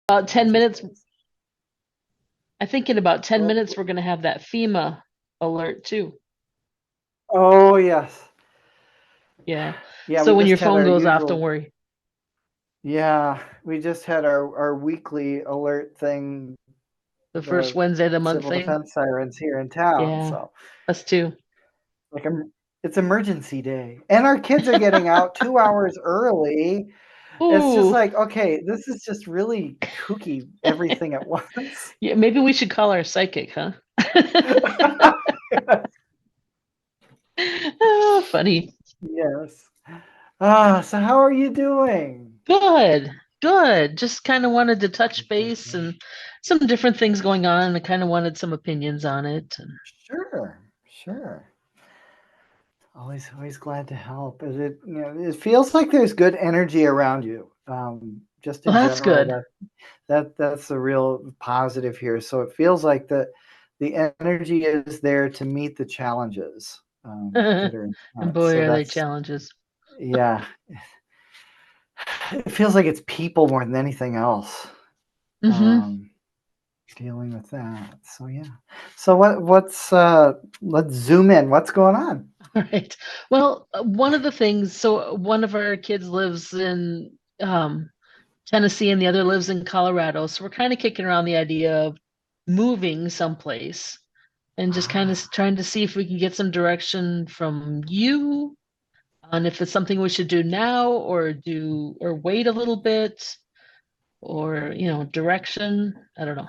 About 10 Just minutes. I think in about 10 oh, minutes, we're going to have that FEMA alert too. oh yes. Yeah. Yeah, So we when your just had phone our goes off, don't usual. worry. Yeah, we just had our weekly alert thing, The first the Wednesday of the month civil thing. defense sirens here in town. Yeah. So Us too. like it's emergency day, and our kids are getting out 2 hours early. It's just Ooh. like, okay, this is just really kooky, everything at once. Yeah, maybe we should call our psychic, huh? Oh, funny. Yes. So how are you doing? Good. Good. Just kind of wanted to touch base and some different things going on. I kind of wanted some opinions on it. Sure, sure. Always glad to help. Is it, it feels like there's good energy around you. Just Well, in that's general, good. that's a real positive here. So it feels like the energy is there to meet the challenges that are in And front. boy, So are they that's, challenges. yeah, it feels like it's people more than anything else. Hmm. Um, Dealing with that. So yeah. So what's let's zoom in. What's going on? Right. Well, one of the things, so one of our kids lives in Tennessee and the other lives in Colorado. So we're kind of kicking around the idea of moving someplace and just kind of Ah, trying to see if we can get some direction from you on if it's something we should do now or do or wait a little bit or, direction. I don't know.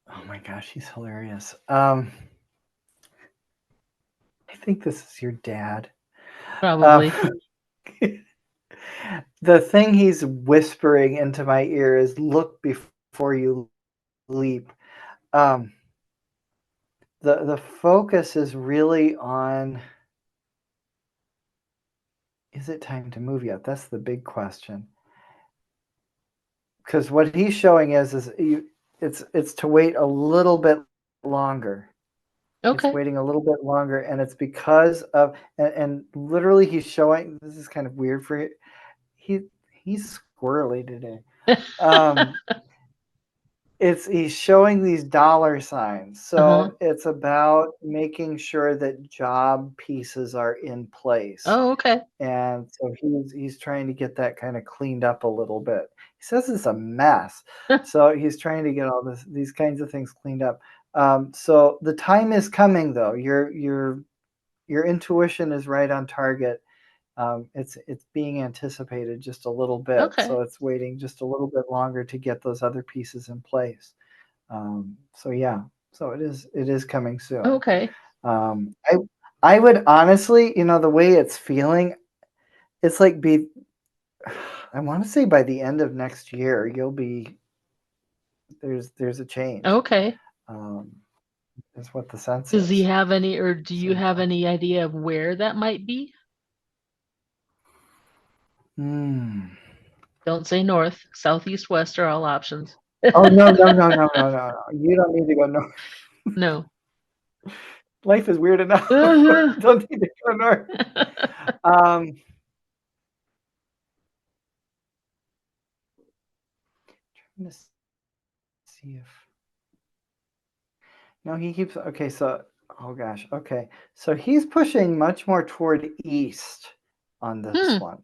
oh my gosh, he's hilarious. I think this is your dad. Um, Probably. the thing he's whispering into my ear is look before you leap. Um, the focus is really on is it time to move yet? That's the big question. Because what he's showing is it's to wait a little bit longer. It's Okay. waiting a little bit longer, and it's because of and literally he's showing. This is kind of weird for you. He he's squirrely today. Um, it's he's showing these dollar signs, Uh-huh. so it's about making sure that job pieces are in place, Oh, okay. and so he's trying to get that kind of cleaned up a little bit. He says it's a mess, so he's trying to get all these kinds of things cleaned up. So the time is coming, though. Your intuition is right on target. It's being anticipated just a little bit, Okay. so it's waiting just a little bit longer to get those other pieces in place. So yeah, so it is coming soon. Okay. Um, I I would honestly, the way it's feeling, it's like be I want to say by the end of next year, you'll be there's a change. Okay. Um, is what the sense Does he is. have any, or do So you have yeah. any idea of where that might be? Hmm. Don't say north, south, east, west are all options. Oh no no no no no no no! You don't need to go north. No. Life is weird enough. Uh-huh. Don't need to go north. Um, trying to see if no, he keeps okay. So oh gosh, okay. So he's pushing much more toward east on this Hmm. one.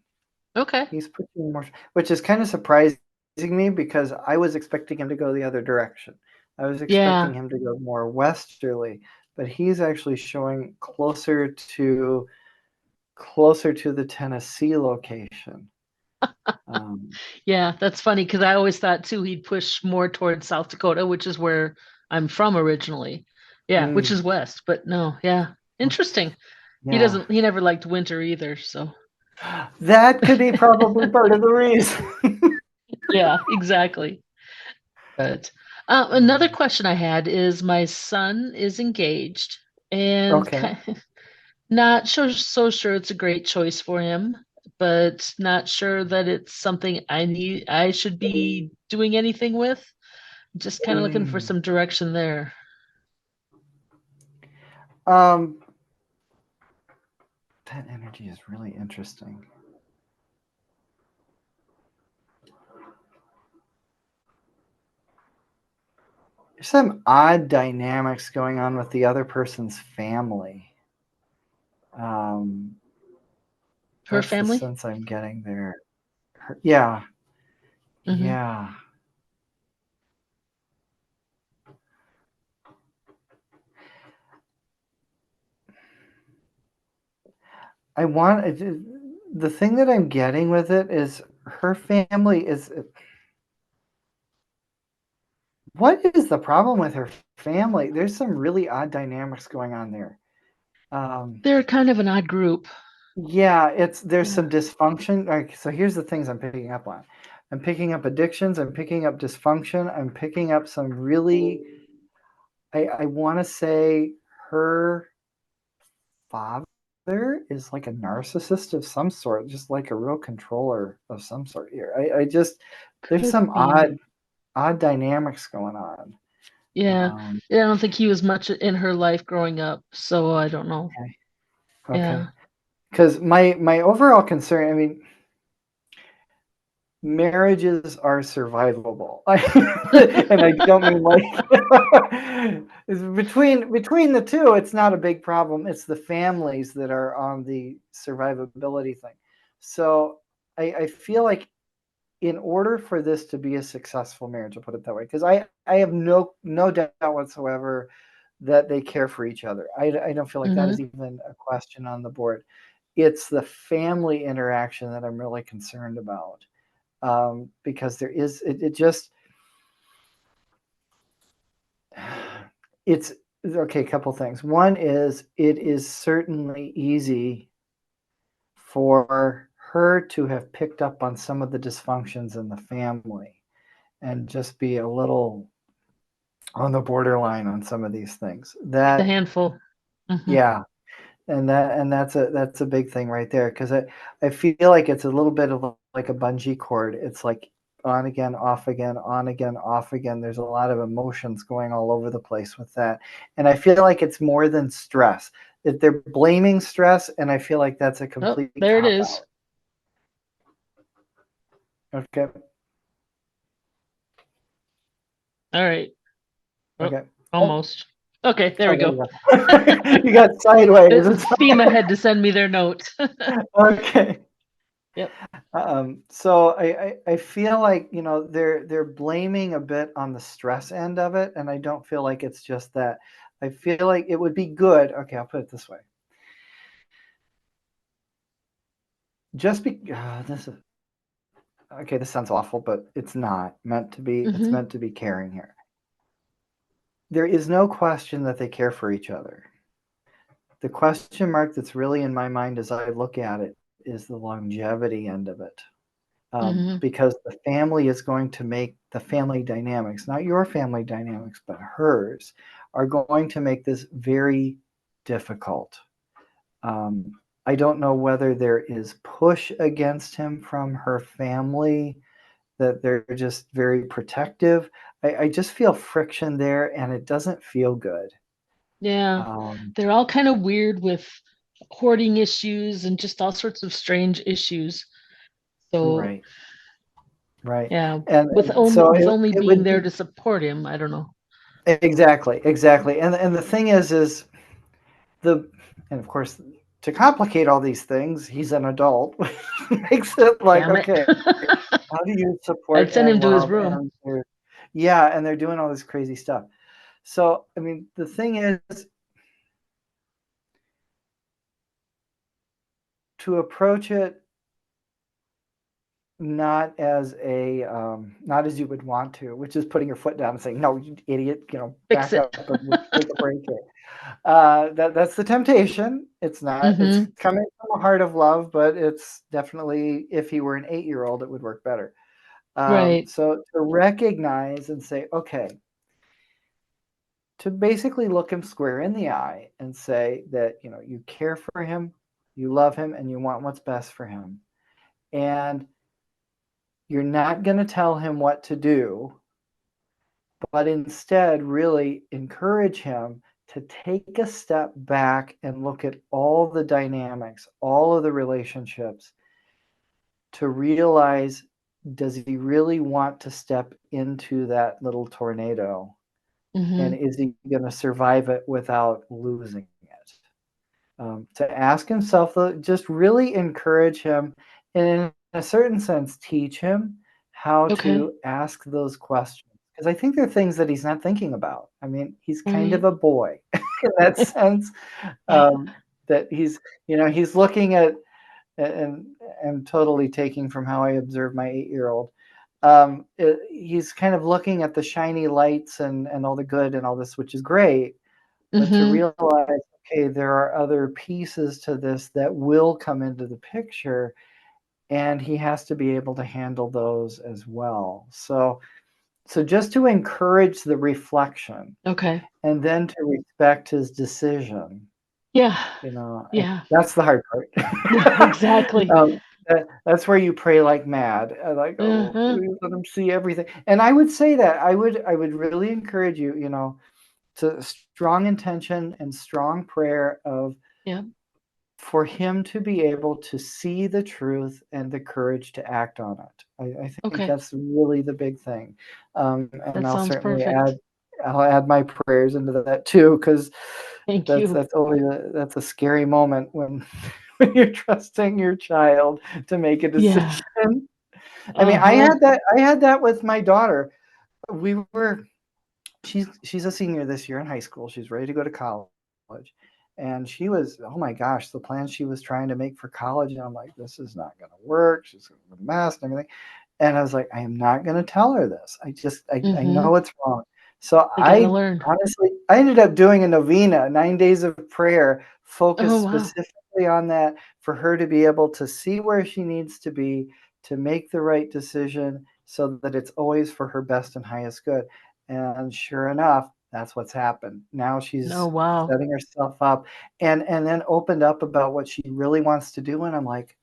Okay. He's pushing more, which is kind of surprising me because I was expecting him to go the other direction. I was expecting Yeah. him to go more westerly, but he's actually showing closer to the Tennessee location. Um, Yeah, that's funny because I always thought too he'd push more towards South Dakota, which is where I'm from originally. Yeah, which mm, is west, but no, yeah. Interesting. yeah, He never liked winter either, so that could be probably part of the reason. yeah, exactly. But another question I had is my son is engaged and Okay. not so sure it's a great choice for him, but not sure that it's something I should be doing anything with. Just kind of looking for Mm. some direction there. Um, that energy is really interesting. There's some odd dynamics going on with the other person's family. Her That's the family? sense I'm getting there. Yeah. Mm-hmm. Yeah. I want the thing that I'm getting with it is her family is. What is the problem with her family? There's some really odd dynamics going on there. They're kind of an odd group. Yeah, there's Yeah. some dysfunction. Like, so here's the things I'm picking up on. I'm picking up addictions. I'm picking up dysfunction. I'm picking up some really. I want to say her father is like a narcissist of some sort, just like a real controller of some sort here. I just there's Could some be. odd dynamics going on. Yeah. Yeah, I don't think he was much in her life growing up, so I don't know. Okay. Yeah. Okay. Because my overall concern, I mean, marriages are survivable. And I don't mean like between the two, it's not a big problem. It's the families that are on the survivability thing. So I feel like in order for this to be a successful marriage, I'll put it that way, because I have no doubt whatsoever that they care for each other. I don't feel like that Mm-hmm. is even a question on the board. It's the family interaction that I'm really concerned about, because there is it just it's okay. A couple things. One is it is certainly easy for her to have picked up on some of the dysfunctions in the family and just be a little on the borderline on some of these things. Like a That handful. Mm-hmm. yeah, and that's a big thing right there, because I feel like it's a little bit of like a bungee cord. It's like on again, off again, on again, off again. There's a lot of emotions going all over the place with that, and I feel like it's more than stress. That they're blaming stress, and I feel like that's a Oh, complete there it cop is. out. Okay. All right. Oh, Okay. Oh, almost. Okay, there we oh, there go. you go. You got sideways. FEMA had to send me their note. Okay. Yep. So I feel like, they're blaming a bit on the stress end of it, and I don't feel like it's just that. I feel like it would be good. Okay, I'll put it this way. Just be this is okay. This sounds awful, but it's not meant to be. It's Mm-hmm. meant to be caring here. There is no question that they care for each other. The question mark that's really in my mind as I look at it is the longevity end of it. Mm-hmm. Because the family is going to make the family dynamics, not your family dynamics, but hers, are going to make this very difficult. Um, I don't know whether there is push against him from her family, that they're just very protective. I just feel friction there, and it doesn't feel good. Yeah. Um, They're all kind of weird with hoarding issues and just all sorts of strange issues. So right, right, yeah, with and only so with only it being would there be to support him, I don't know. exactly, and the thing is the and of course to complicate all these things, he's an adult, which makes it like, Damn it. okay, how do you support I'd send and him to his love room. and yeah, and they're doing all this crazy stuff. So I mean, the thing is to approach it not as you would want to, which is putting your foot down and saying, no, you idiot, Fix back it. up and take a break here. That's the temptation. It's Mm-hmm. coming from a heart of love, but it's definitely, if he were an 8-year-old, it would work better. Right. So to recognize and say, okay, to basically look him square in the eye and say that, you care for him, you love him, and you want what's best for him. And you're not going to tell him what to do, but instead really encourage him to take a step back and look at all the dynamics, all of the relationships, to realize, does he really want to step into that little tornado and is he going to survive it without losing it? To ask himself, just really encourage him, and in a certain sense, teach him how Okay. to ask those questions. Because I think they're things that he's not thinking about. I mean, he's kind of Right. a boy in that sense, Yeah. that he's looking at, and I'm totally taking from how I observe my 8-year-old. He's kind of looking at the shiny lights and all the good and all this, which is great, but to Mm-hmm. realize, okay, there are other pieces to this that will come into the picture, and he has to be able to handle those as well. So just to encourage the reflection Okay. and then to respect his decision, Yeah. and Yeah. that's the hard part. Yeah, exactly. um, that's where you pray like mad, like, oh, Uh-huh. please let him see everything. And I would say that I would really encourage you, to strong intention and strong prayer of Yeah. for him to be able to see the truth and the courage to act on it. I think Okay. that's really the big thing. And That sounds Add perfect. I'll add my prayers into that too, because Thank that's you. that's always that's a scary moment when when you're trusting your child to make a Yeah. decision. I mean, I Uh-huh. had that I had that with my daughter. We were she's a senior this year in high school. She's ready to go to college. And she was, oh my gosh, the plans she was trying to make for college. And I'm like, this is not going to work. She's going to be a mess and everything. And I was like, I am not going to tell her this. I Mm-hmm. know it's wrong. So They gotta learn. I ended up doing a novena, 9 days of prayer, Oh, focused wow. specifically on that for her to be able to see where she needs to be, to make the right decision so that it's always for her best and highest good. And sure enough, that's what's happened. Now Oh, she's wow. setting herself up, and then opened up about what she really wants to do, and I'm like,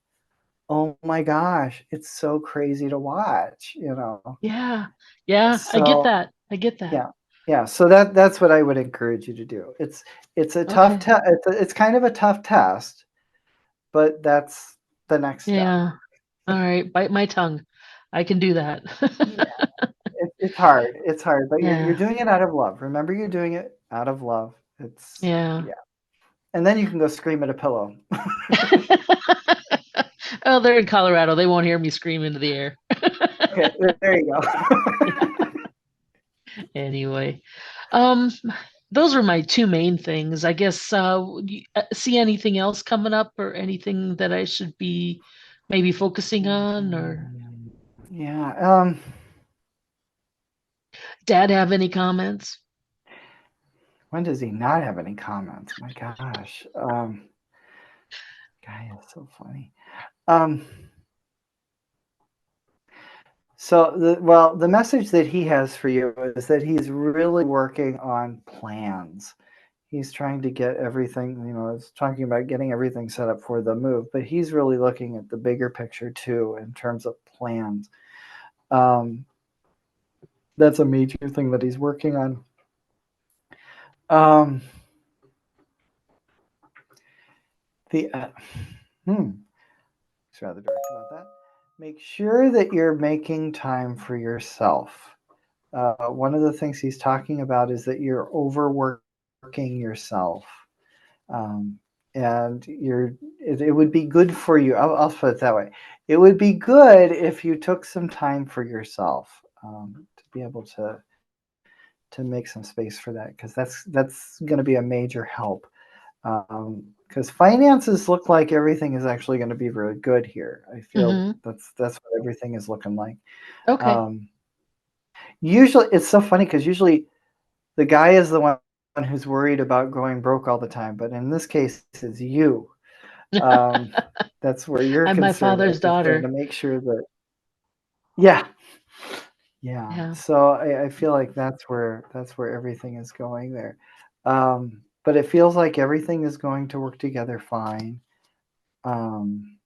"Oh my gosh, it's so crazy to watch." Yeah. Yeah. I get So, that. I get that. yeah. Yeah, so that's what I would encourage you to do. It's a tough Okay. te it's kind of a tough test, but that's the next step. Yeah. All right. Bite my tongue. I can do that. Yeah, it's hard, but you're Yeah. doing it out of love. Remember, you're doing it out of love. Yeah. Yeah. And then you can go scream at a pillow. Oh, they're in Colorado. They won't hear me scream into the air. Okay, there you go. Anyway, um, those are my two main things. I guess, see anything else coming up or anything that I should be maybe focusing on, or Yeah, Dad have any comments? when does he not have any comments? My gosh, guy is so funny. Um, the message that he has for you is that he's really working on plans. He's trying to get everything, it's talking about getting everything set up for the move, but he's really looking at the bigger picture too in terms of plans. Um, that's a major thing that he's working on. Um, the It's rather direct about that. Make sure that you're making time for yourself. One of the things he's talking about is that you're overworking yourself, um, and it would be good for you. I'll put it that way. It would be good if you took some time for yourself, to be able to make some space for that, because that's going to be a major help. Because finances look like everything is actually going to be really good here. I feel Mm-hmm. that's what everything is looking like. Okay. Um, Usually, it's so funny because usually the guy is the one who's worried about going broke all the time, but in this case, it's you. Um, that's where your I'm my concern father's is going to daughter. make sure that, yeah, yeah. Yeah. So I feel like that's where everything is going there. But it feels like everything is going to work together fine. Um,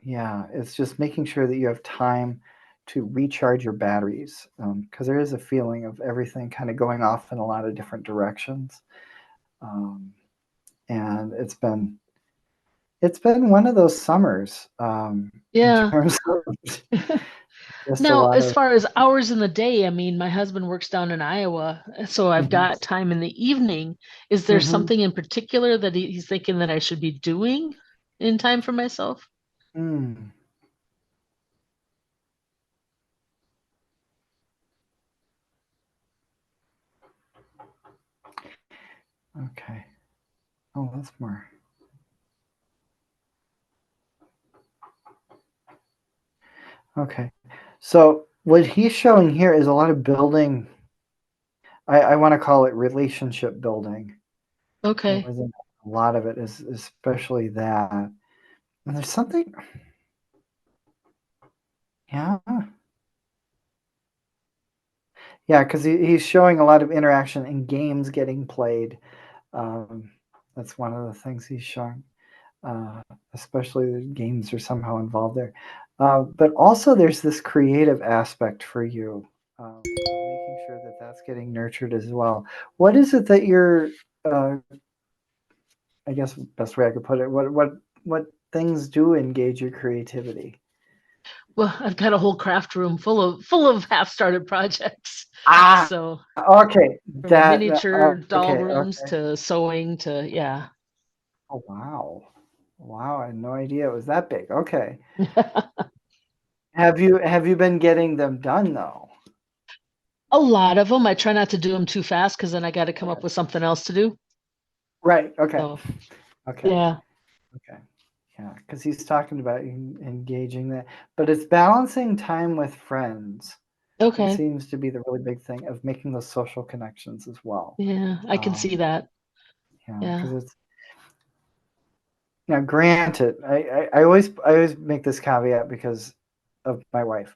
yeah, it's just making sure that you have time to recharge your batteries, because there is a feeling of everything kind of going off in a lot of different directions. Um, and it's been one of those summers, in Yeah. terms of just a Now, lot as of. far as hours in the day, I mean, my husband works down in Iowa, so I've Mhm. got time in the evening. Is there Mhm. something in particular that he's thinking that I should be doing in time for myself? Mm. Okay. Oh, that's more. Okay. So what he's showing here is a lot of building. I want to call it relationship building. Okay. More than a lot of it is especially that. And there's something, yeah, yeah, because he's showing a lot of interaction and games getting played. Um, that's one of the things he's showing. Uh, Especially the games are somehow involved there. But also, there's this creative aspect for you, of making sure that that's getting nurtured as well. What is it that you're? I guess best way I could put it. What things do engage your creativity? Well, I've got a whole craft room full of half-started projects. Ah, So okay. from That miniature doll okay, rooms okay. to sewing to yeah. Oh wow, wow! I had no idea it was that big. Okay. Have you been getting them done though? A lot of them. I try not to do them too fast because then I got to come up Okay. with something else to do. Right. Okay. So Okay. yeah. Okay. Yeah, because he's talking about engaging that, but it's balancing time with friends. It Okay. seems to be the really big thing of making those social connections as well. Yeah, I can see Um, that. yeah, Yeah. because it's now granted, I always make this caveat because of my wife.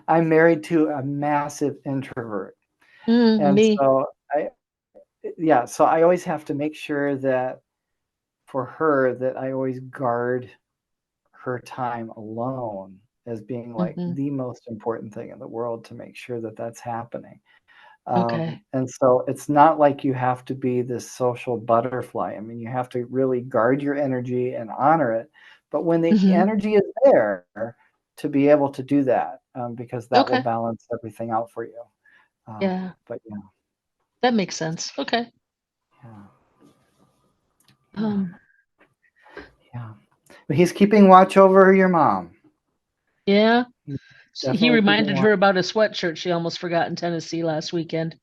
I'm married to a massive introvert, and Me. so so I always have to make sure that for her that I always guard her time alone as being like Hmm. the most important thing in the world to make sure that that's happening. Okay. And so it's not like you have to be this social butterfly. I mean, you have to really guard your energy and honor it. But when the Hmm. energy is there, to be able to do that, because that will Okay. balance everything out for you. Yeah, But yeah, that makes sense. Okay. yeah, yeah, Um, yeah. But he's keeping watch over your mom. yeah. He's He definitely keeping reminded watch. her about a sweatshirt she almost forgot in Tennessee last weekend.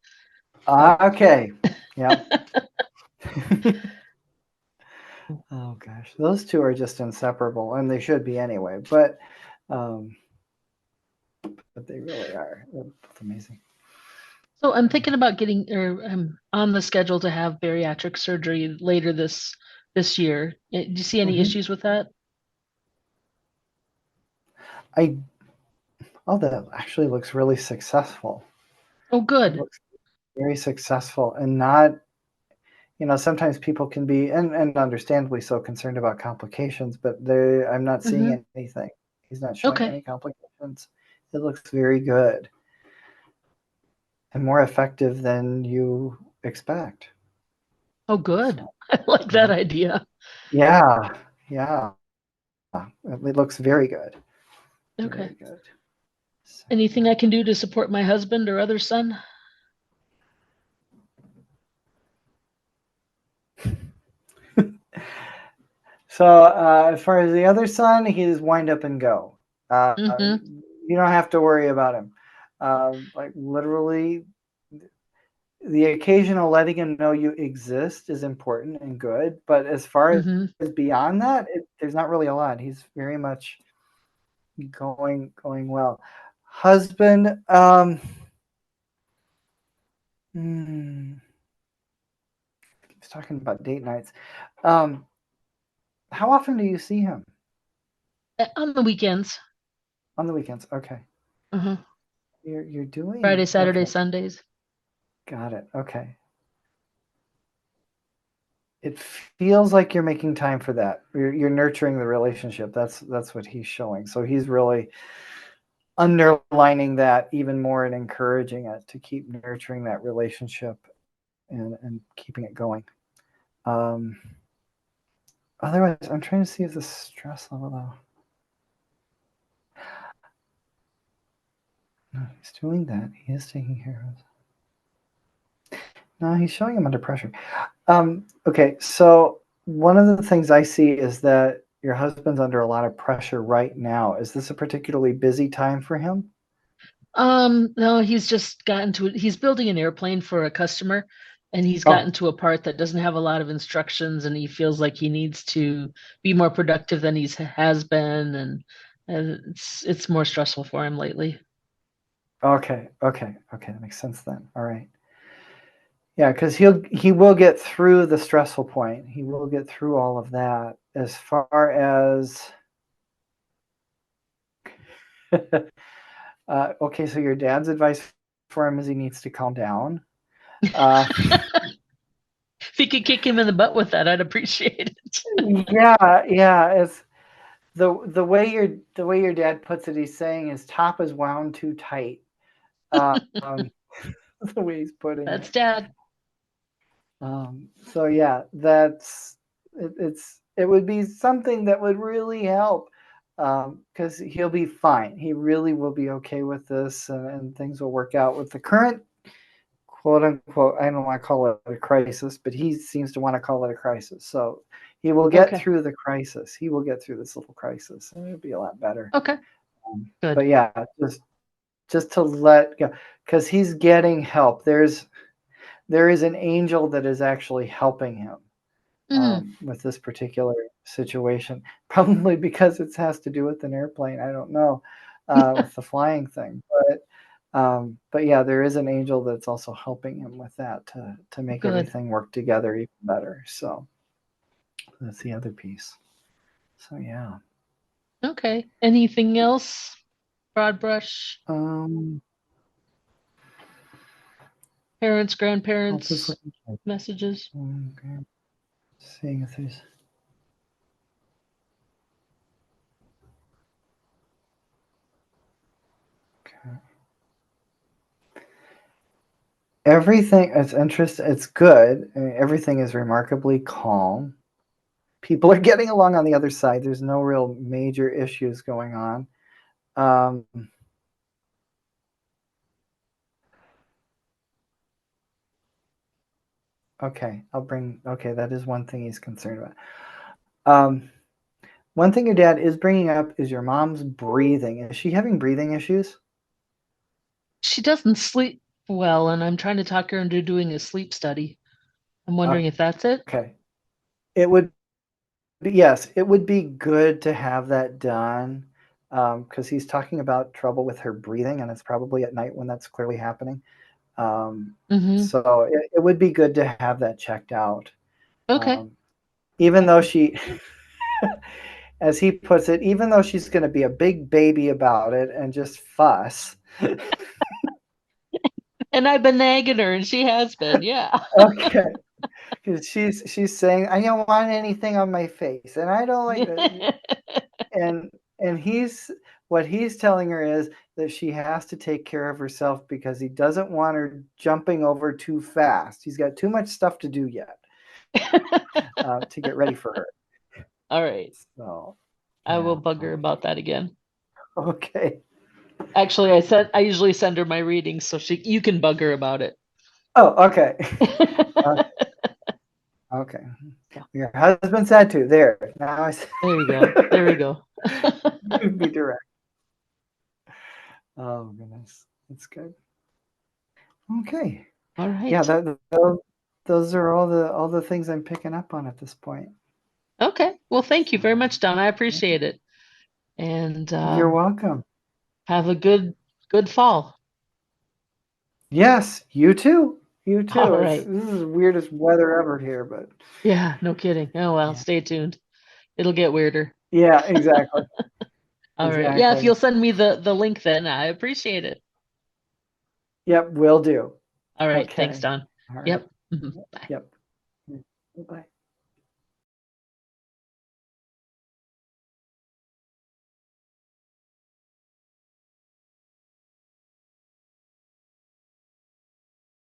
So Okay. Yep. Oh gosh, those two are just inseparable, and they should be anyway. Um, but they really are. They're both amazing. so I'm Yeah. thinking about getting or I'm on the schedule to have bariatric surgery later this year. Do you see any Hmm. issues with that? I Oh, that actually looks really successful. Oh, It good. looks very successful, and not. Sometimes people can be, and understandably so, concerned about complications, but I'm not Hmm. seeing anything. He's not showing Okay. any complications. It looks very good and more effective than you expect. Oh, good. So, I like that yeah. idea. Yeah, yeah. It looks very good. Okay. Very good. So, Anything I can do to support my husband or other son? as far as the other son, he's wind up and go. Hmm. You don't have to worry about him. Like literally, the occasional letting him know you exist is important and good. But as far Hmm. as beyond that, there's not really a lot. He's very much going well. Husband, hmm, he's talking about date nights. Um, how often do you see him? On the weekends. On the weekends. Okay. Hmm. You're Friday, doing Saturday, okay. Sundays. Got it. Okay. It feels like you're making time for that. You're nurturing the relationship. That's what he's showing. So he's really underlining that even more and encouraging it to keep nurturing that relationship and keeping it going. Um, Otherwise, I'm trying to see if the stress level though. he's doing that. He is taking care of it. No, he's showing him under pressure. Okay, so one of the things I see is that your husband's under a lot of pressure right now. Is this a particularly busy time for him? No, he's building an airplane for a customer, and he's Oh, gotten to a part that doesn't have a lot of instructions, and he feels like he needs to be more productive than has been, and it's more stressful for him lately. okay, okay, okay. That makes sense then. All right. Yeah, because he will get through the stressful point. He will get through all of that. As far as okay, so your dad's advice for him is he needs to calm down. Uh, If you could kick him in the butt with that, I'd appreciate it. yeah, yeah. It's the way your dad puts it. He's saying his top is wound too tight. Um, the way he's putting That's it. Dad. So yeah, it would be something that would really help because he'll be fine. He really will be okay with this, and things will work out with the current quote unquote. I don't want to call it a crisis, but he seems to want to call it a crisis. So he will get Okay. through the crisis. He will get through this little crisis, and it'll be a lot better. Okay. But Good. yeah, just to let go because he's getting help. There is an angel that is actually helping him Mm. with this particular situation. Probably because it has to do with an airplane. I don't know with the flying thing, but yeah, there is an angel that's also helping him with that to make Good. everything work together even better. So that's the other piece. So yeah. Okay. Anything else? Broad brush, Um, parents, I'll just grandparents, look at messages. okay. Seeing if there's okay. Everything. It's interesting. It's good. I mean, everything is remarkably calm. People are getting along on the other side. There's no real major issues going on. Um, okay, okay, that is one thing he's concerned about. Um, one thing your dad is bringing up is your mom's breathing. Is she having breathing issues? She doesn't sleep well, and I'm trying to talk her into doing a sleep study. I'm wondering if that's it. Okay. It would yes, it would be good to have that done because he's talking about trouble with her breathing, and it's probably at night when that's clearly happening. Um, Mm-hmm. so it would be good to have that checked out. Okay. Um, even though she, as he puts it, even though she's going to be a big baby about it and just fuss. And I've been nagging her, and she has been. Yeah. Okay, because she's saying I don't want anything on my face, and I don't like that. And he's what he's telling her is that she has to take care of herself because he doesn't want her jumping over too fast. He's got too much stuff to do yet to get ready for her. All right. So I will yeah, bug her about that again. okay. Actually, I usually send her my readings so you can bug her about it. Oh, okay. Uh, okay. Yeah. Your husband said to. There. Now I There we go. There we go. be direct. Oh goodness, that's good. Okay. All Yeah, right. those are all the things I'm picking up on at this point. Okay. Well, thank you very So much, Don. I appreciate it. And you're welcome. have a good fall. Yes, you too. You too. All right. This is the weirdest weather ever here, but Yeah, no kidding. Oh well, yeah. stay tuned. It'll get weirder. Yeah, exactly. All right. Yeah, if Exactly. you'll send me the link then, I appreciate it. Yep, will do. All right. Thanks, Okay. Don. All right. Yep. Mhm. Bye. Yep. Bye.